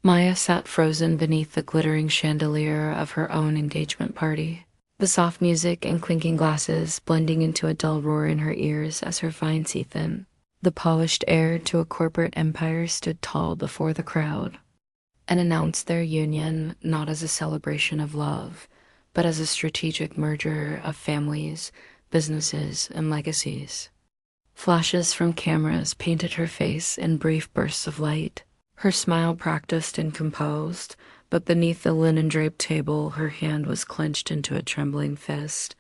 Maya sat frozen beneath the glittering chandelier of her own engagement party, the soft music and clinking glasses blending into a dull roar in her ears as her fine teeth in. The polished heir to a corporate empire stood tall before the crowd and announced their union not as a celebration of love, but as a strategic merger of families, businesses, and legacies. Flashes from cameras painted her face in brief bursts of light, her smile practiced and composed, but beneath the linen-draped table her hand was clenched into a trembling fist,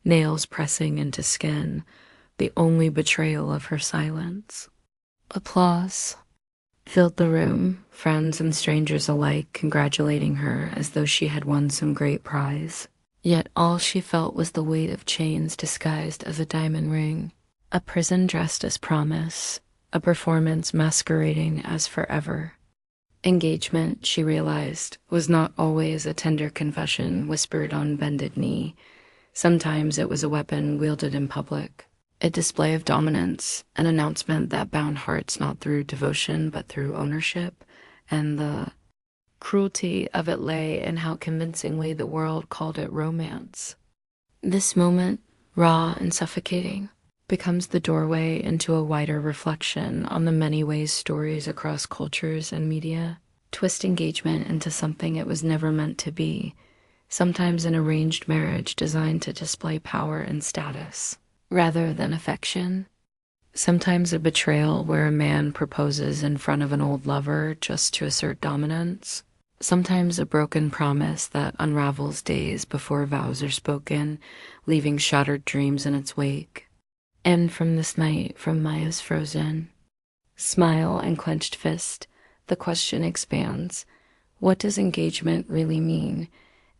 nails pressing into skin, the only betrayal of her silence. Applause filled the room, friends and strangers alike congratulating her as though she had won some great prize. Yet all she felt was the weight of chains disguised as a diamond ring, a prison dressed as promise, a performance masquerading as forever. Engagement, she realized, was not always a tender confession whispered on bended knee. Sometimes it was a weapon wielded in public, a display of dominance, an announcement that bound hearts not through devotion but through ownership, and the cruelty of it lay in how convincingly the world called it romance. This moment, raw and suffocating, becomes the doorway into a wider reflection on the many ways stories across cultures and media twist engagement into something it was never meant to be, sometimes an arranged marriage designed to display power and status, rather than affection. Sometimes a betrayal where a man proposes in front of an old lover just to assert dominance. Sometimes a broken promise that unravels days before vows are spoken, leaving shattered dreams in its wake. And from this night, from Maya's frozen smile and clenched fist, the question expands: what does engagement really mean?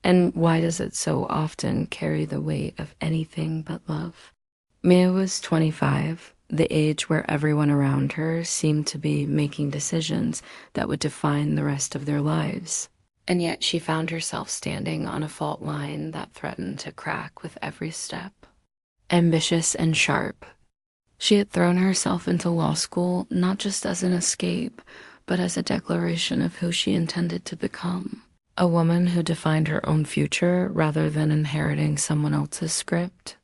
And why does it so often carry the weight of anything but love? Maya was 25, the age where everyone around her seemed to be making decisions that would define the rest of their lives. And yet she found herself standing on a fault line that threatened to crack with every step. Ambitious and sharp, she had thrown herself into law school not just as an escape, but as a declaration of who she intended to become. A woman who defined her own future rather than inheriting someone else's script.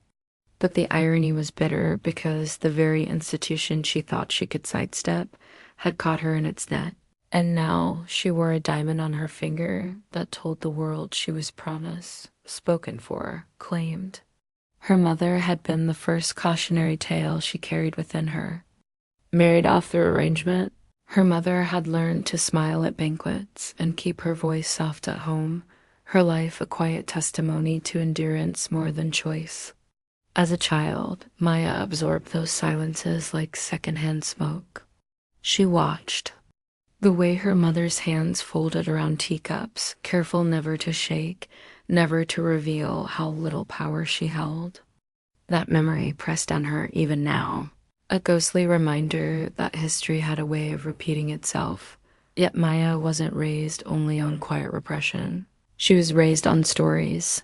But the irony was bitter because the very institution she thought she could sidestep had caught her in its net. And now she wore a diamond on her finger that told the world she was promised, spoken for, claimed. Her mother had been the first cautionary tale she carried within her. Married off through arrangement, her mother had learned to smile at banquets and keep her voice soft at home, her life a quiet testimony to endurance more than choice. As a child, Maya absorbed those silences like secondhand smoke. She watched the way her mother's hands folded around teacups, careful never to shake, never to reveal how little power she held. That memory pressed on her even now, a ghostly reminder that history had a way of repeating itself. Yet Maya wasn't raised only on quiet repression. She was raised on stories.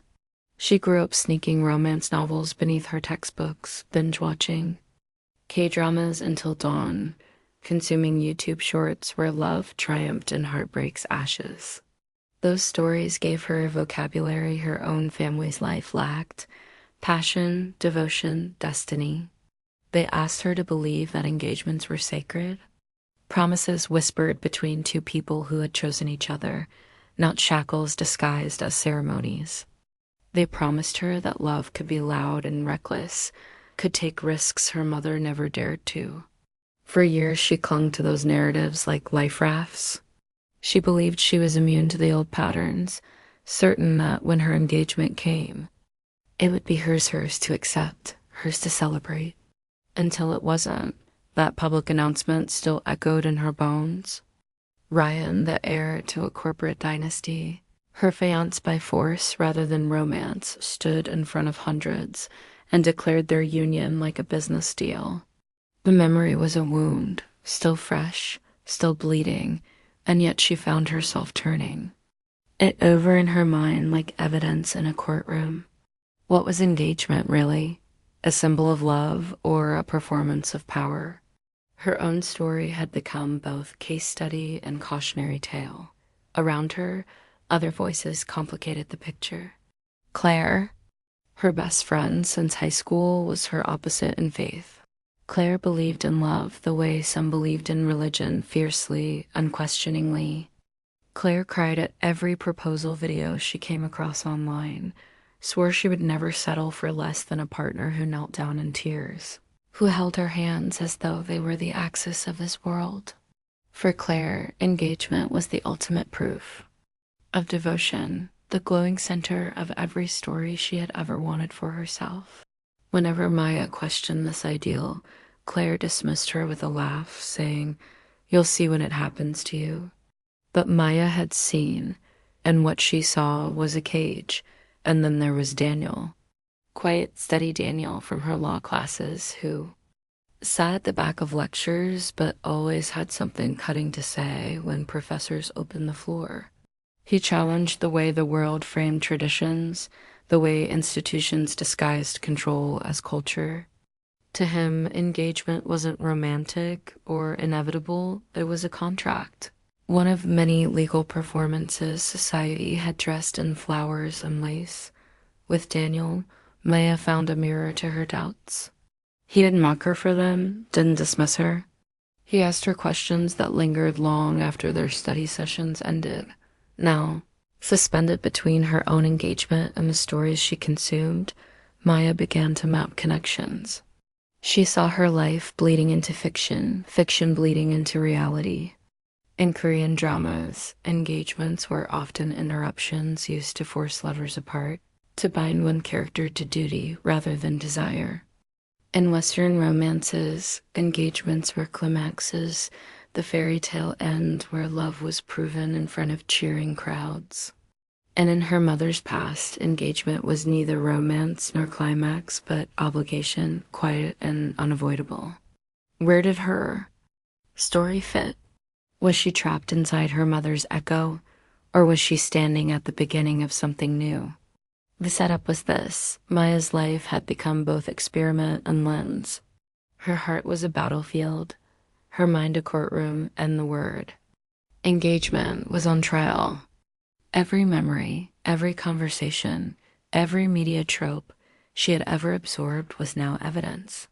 She grew up sneaking romance novels beneath her textbooks, binge-watching K-dramas until dawn, consuming YouTube shorts where love triumphed in heartbreak's ashes. Those stories gave her a vocabulary her own family's life lacked: passion, devotion, destiny. They asked her to believe that engagements were sacred, promises whispered between two people who had chosen each other, not shackles disguised as ceremonies. They promised her that love could be loud and reckless, could take risks her mother never dared to. For years she clung to those narratives like life rafts. She believed she was immune to the old patterns, certain that when her engagement came, it would be hers to accept, hers to celebrate. Until it wasn't, that public announcement still echoed in her bones. Ryan, the heir to a corporate dynasty, her fiancé by force rather than romance, stood in front of hundreds and declared their union like a business deal. The memory was a wound, still fresh, still bleeding, and yet she found herself turning it over in her mind like evidence in a courtroom. What was engagement, really? A symbol of love or a performance of power? Her own story had become both case study and cautionary tale. Around her, other voices complicated the picture. Claire, her best friend since high school, was her opposite in faith. Claire believed in love the way some believed in religion, fiercely, unquestioningly. Claire cried at every proposal video she came across online, swore she would never settle for less than a partner who knelt down in tears, who held her hands as though they were the axis of this world. For Claire, engagement was the ultimate proof of devotion, the glowing center of every story she had ever wanted for herself. Whenever Maya questioned this ideal, Claire dismissed her with a laugh, saying, "You'll see when it happens to you." But Maya had seen, and what she saw was a cage, and then there was Daniel. Quiet, steady Daniel from her law classes, who sat at the back of lectures but always had something cutting to say when professors opened the floor. He challenged the way the world framed traditions, the way institutions disguised control as culture. To him, engagement wasn't romantic or inevitable, it was a contract. One of many legal performances society had dressed in flowers and lace. With Daniel, Maya found a mirror to her doubts. He didn't mock her for them, didn't dismiss her. He asked her questions that lingered long after their study sessions ended. Now, suspended between her own engagement and the stories she consumed, Maya began to map connections. She saw her life bleeding into fiction, fiction bleeding into reality. In Korean dramas, engagements were often interruptions used to force lovers apart, to bind one character to duty rather than desire. In Western romances, engagements were climaxes, the fairy tale end where love was proven in front of cheering crowds. And in her mother's past, engagement was neither romance nor climax, but obligation, quiet and unavoidable. Where did her story fit? Was she trapped inside her mother's echo, or was she standing at the beginning of something new? The setup was this: Maya's life had become both experiment and lens. Her heart was a battlefield, her mind a courtroom, and the word engagement was on trial. Every memory, every conversation, every media trope she had ever absorbed was now evidence.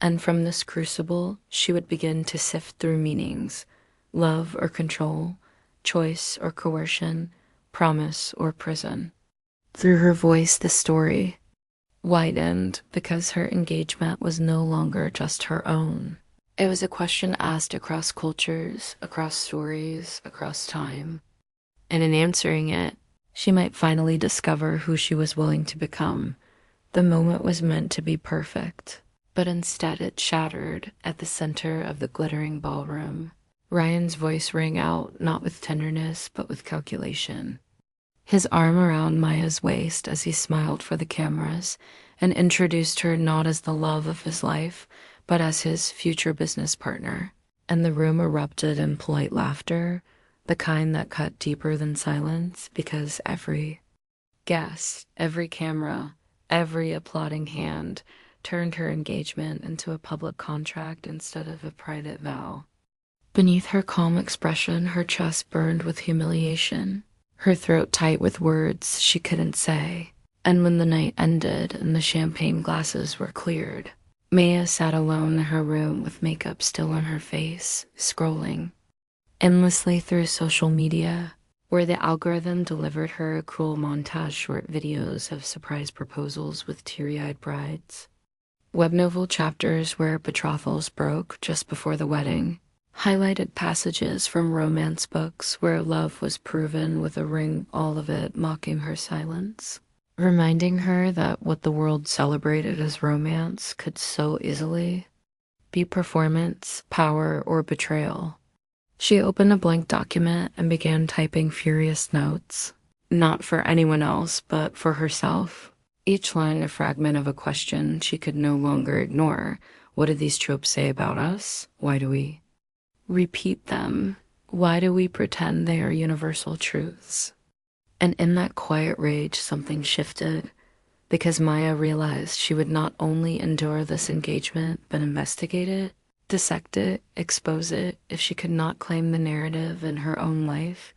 And from this crucible, she would begin to sift through meanings: love or control, choice or coercion, promise or prison. Through her voice, the story widened because her engagement was no longer just her own. It was a question asked across cultures, across stories, across time. And in answering it, she might finally discover who she was willing to become. The moment was meant to be perfect, but instead it shattered at the center of the glittering ballroom. Ryan's voice rang out, not with tenderness, but with calculation. His arm around Maya's waist as he smiled for the cameras and introduced her not as the love of his life, but as his future business partner. And the room erupted in polite laughter, the kind that cut deeper than silence, because every guest, every camera, every applauding hand turned her engagement into a public contract instead of a private vow. Beneath her calm expression, her chest burned with humiliation, her throat tight with words she couldn't say. And when the night ended and the champagne glasses were cleared, Maya sat alone in her room with makeup still on her face, scrolling endlessly through social media, where the algorithm delivered her a cruel montage short videos of surprise proposals with teary-eyed brides. Web novel chapters where betrothals broke just before the wedding, highlighted passages from romance books where love was proven with a ring, all of it mocking her silence, reminding her that what the world celebrated as romance could so easily be performance, power, or betrayal. She opened a blank document and began typing furious notes, not for anyone else, but for herself. Each line a fragment of a question she could no longer ignore. What did these tropes say about us? Why do we repeat them? Why do we pretend they are universal truths? And in that quiet rage, something shifted, because Maya realized she would not only endure this engagement, but investigate it, dissect it, expose it, if she could not claim the narrative in her own life.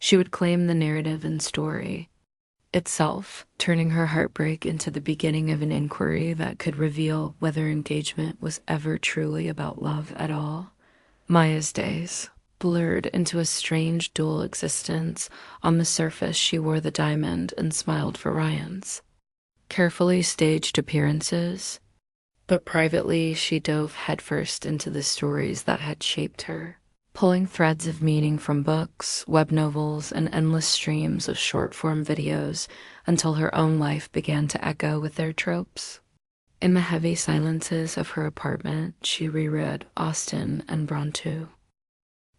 She would claim the narrative and story itself, turning her heartbreak into the beginning of an inquiry that could reveal whether engagement was ever truly about love at all. Maya's days blurred into a strange dual existence. On the surface, she wore the diamond and smiled for Ryan's carefully staged appearances, but privately she dove headfirst into the stories that had shaped her, pulling threads of meaning from books, web novels, and endless streams of short-form videos until her own life began to echo with their tropes. In the heavy silences of her apartment, she reread Austen and Brontë,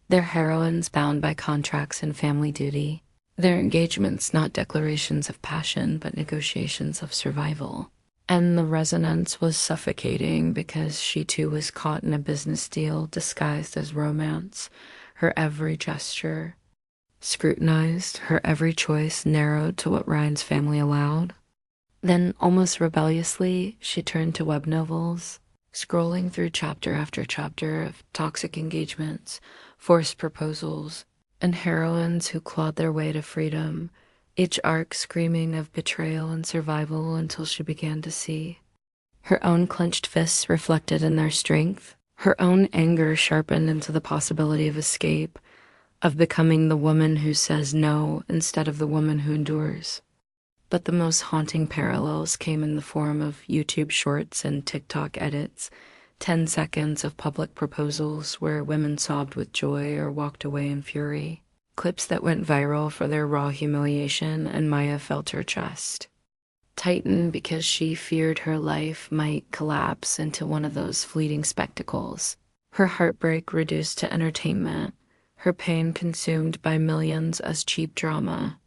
their heroines bound by contracts and family duty, their engagements not declarations of passion but negotiations of survival. And the resonance was suffocating because she too was caught in a business deal disguised as romance, her every gesture scrutinized, her every choice narrowed to what Ryan's family allowed. Then, almost rebelliously, she turned to web novels, scrolling through chapter after chapter of toxic engagements, forced proposals, and heroines who clawed their way to freedom, each arc screaming of betrayal and survival until she began to see her own clenched fists reflected in their strength, her own anger sharpened into the possibility of escape, of becoming the woman who says no instead of the woman who endures. But the most haunting parallels came in the form of YouTube shorts and TikTok edits, 10 seconds of public proposals where women sobbed with joy or walked away in fury. Clips that went viral for their raw humiliation, and Maya felt her chest tighten because she feared her life might collapse into one of those fleeting spectacles. Her heartbreak reduced to entertainment, her pain consumed by millions as cheap drama.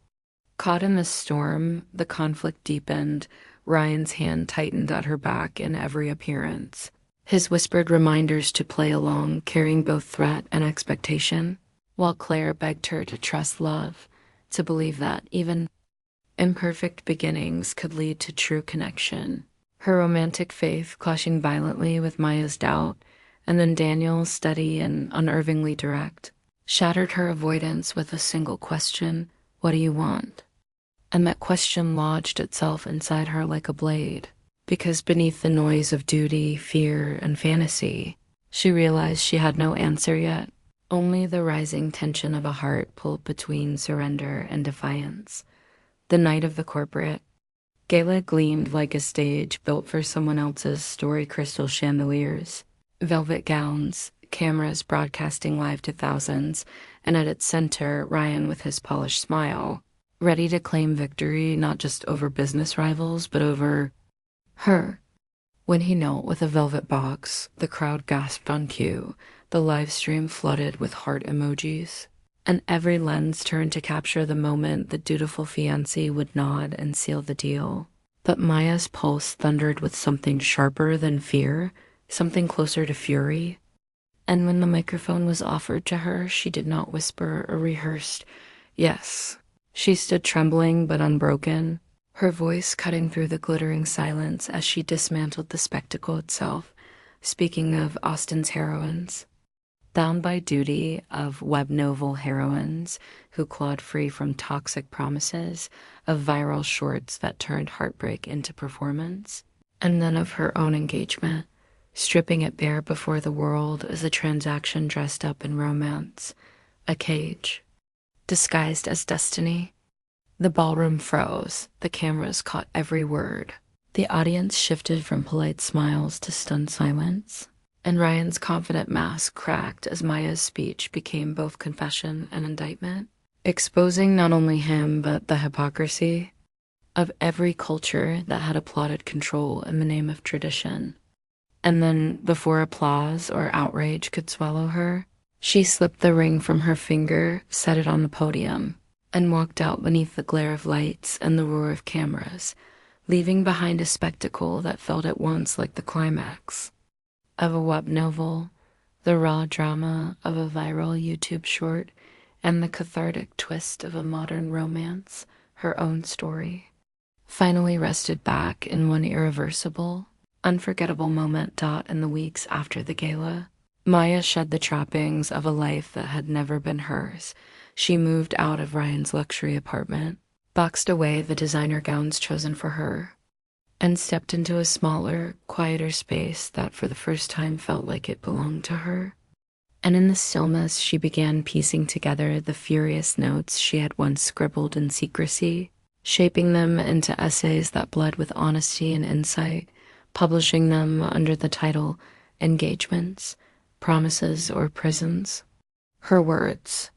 Caught in the storm, the conflict deepened. Ryan's hand tightened at her back in every appearance, his whispered reminders to play along, carrying both threat and expectation, while Claire begged her to trust love, to believe that even imperfect beginnings could lead to true connection. Her romantic faith clashing violently with Maya's doubt, and then Daniel's steady and unervingly direct, shattered her avoidance with a single question: what do you want? And that question lodged itself inside her like a blade, because beneath the noise of duty, fear, and fantasy, she realized she had no answer yet, only the rising tension of a heart pulled between surrender and defiance. The night of the corporate gala gleamed like a stage built for someone else's story crystal chandeliers, velvet gowns, cameras broadcasting live to thousands, and at its center, Ryan with his polished smile, ready to claim victory not just over business rivals, but over her. When he knelt with a velvet box, the crowd gasped on cue, the live stream flooded with heart emojis, and every lens turned to capture the moment the dutiful fiancé would nod and seal the deal. But Maya's pulse thundered with something sharper than fear, something closer to fury. And when the microphone was offered to her, she did not whisper a rehearsed yes. She stood trembling but unbroken, her voice cutting through the glittering silence as she dismantled the spectacle itself, speaking of Austen's heroines. Bound by duty, of web novel heroines who clawed free from toxic promises, of viral shorts that turned heartbreak into performance, and then of her own engagement, stripping it bare before the world as a transaction dressed up in romance, a cage, disguised as destiny. The ballroom froze, the cameras caught every word. The audience shifted from polite smiles to stunned silence, and Ryan's confident mask cracked as Maya's speech became both confession and indictment, exposing not only him but the hypocrisy of every culture that had applauded control in the name of tradition. And then, before applause or outrage could swallow her, she slipped the ring from her finger, set it on the podium, and walked out beneath the glare of lights and the roar of cameras, leaving behind a spectacle that felt at once like the climax of a web novel, the raw drama of a viral YouTube short, and the cathartic twist of a modern romance, her own story, finally rested back in one irreversible, unforgettable moment. In the weeks after the gala, Maya shed the trappings of a life that had never been hers. she moved out of Ryan's luxury apartment, boxed away the designer gowns chosen for her, and stepped into a smaller, quieter space that for the first time felt like it belonged to her. And in the stillness, she began piecing together the furious notes she had once scribbled in secrecy, shaping them into essays that bled with honesty and insight, publishing them under the title Engagements, Promises, or Prisons. Her words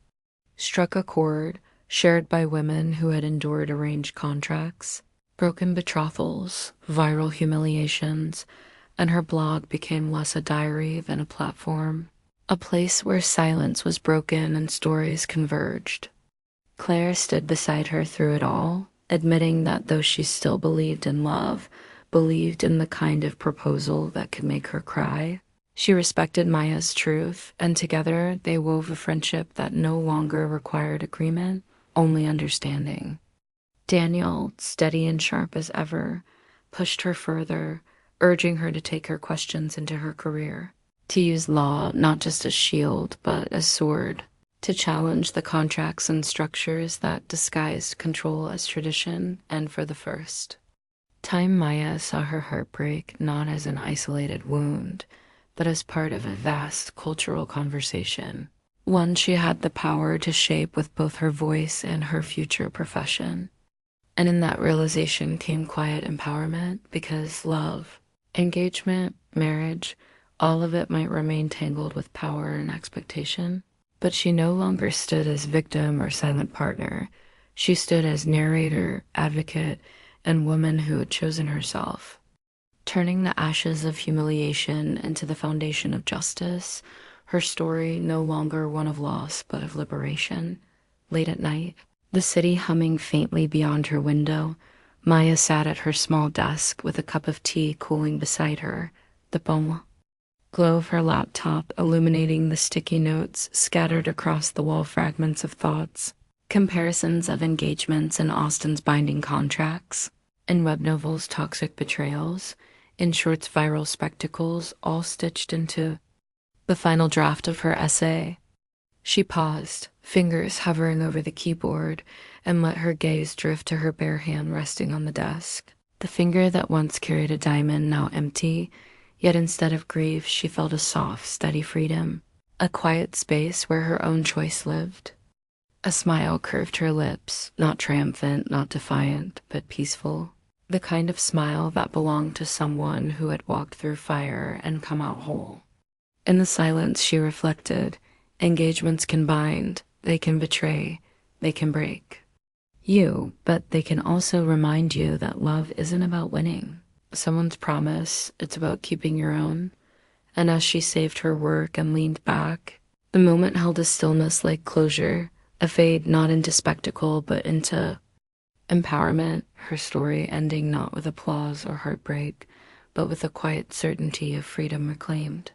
struck a chord shared by women who had endured arranged contracts, broken betrothals, viral humiliations, and her blog became less a diary than a platform, a place where silence was broken and stories converged. Claire stood beside her through it all, admitting that though she still believed in love, believed in the kind of proposal that could make her cry, she respected Maya's truth, and together they wove a friendship that no longer required agreement, only understanding. Daniel, steady and sharp as ever, pushed her further, urging her to take her questions into her career, to use law not just as shield, but as sword, to challenge the contracts and structures that disguised control as tradition, and for the first time Maya saw her heartbreak not as an isolated wound, but as part of a vast cultural conversation, one she had the power to shape with both her voice and her future profession. And in that realization came quiet empowerment, because love, engagement, marriage, all of it might remain tangled with power and expectation. But she no longer stood as victim or silent partner. She stood as narrator, advocate, and woman who had chosen herself, turning the ashes of humiliation into the foundation of justice, her story no longer one of loss but of liberation. Late at night, the city humming faintly beyond her window, Maya sat at her small desk with a cup of tea cooling beside her, the bon glow of her laptop illuminating the sticky notes scattered across the wall, fragments of thoughts, comparisons of engagements in Austen's binding contracts, in web novels' toxic betrayals, in shorts' viral spectacles, all stitched into the final draft of her essay. She paused, fingers hovering over the keyboard, and let her gaze drift to her bare hand resting on the desk. The finger that once carried a diamond, now empty, yet instead of grief, she felt a soft, steady freedom, a quiet space where her own choice lived. A smile curved her lips, not triumphant, not defiant, but peaceful. The kind of smile that belonged to someone who had walked through fire and come out whole. In the silence, she reflected, engagements can bind, they can betray, they can break you, but they can also remind you that love isn't about winning someone's promise, it's about keeping your own. And as she saved her work and leaned back, the moment held a stillness like closure, a fade not into spectacle but into empowerment, her story ending not with applause or heartbreak, but with a quiet certainty of freedom reclaimed.